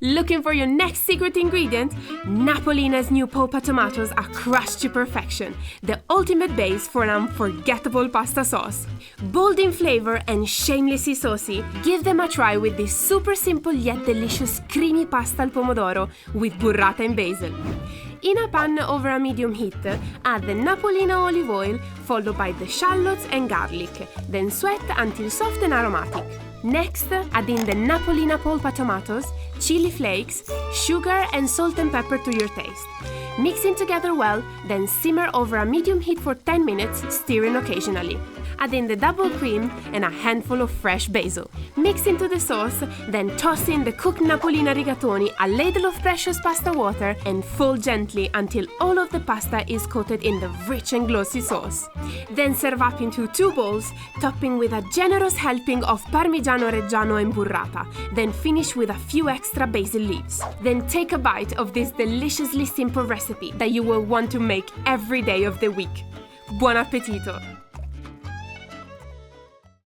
Looking for your next secret ingredient? Napolina's new polpa tomatoes are crushed to perfection, the ultimate base for an unforgettable pasta sauce. Bold in flavor and shamelessly saucy, give them a try with this super simple yet delicious creamy pasta al pomodoro with burrata and basil. In a pan over a medium heat, add the Napolina Olive Oil followed by the shallots and garlic, then sweat until soft and aromatic. Next, add in the Napolina Polpa Tomatoes, chili flakes, sugar and salt and pepper to your taste. Mixing together well, then simmer over a medium heat for 10 minutes, stirring occasionally. Add in the double cream and a handful of fresh basil. Mix into the sauce, then toss in the cooked Napolina Rigatoni, a ladle of precious pasta water, and fold gently until all of the pasta is coated in the rich and glossy sauce. Then serve up into 2 bowls, topping with a generous helping of parmigiano, reggiano and burrata, then finish with a few extra basil leaves. Then take a bite of this deliciously simple recipe that you will want to make every day of the week. Buon appetito!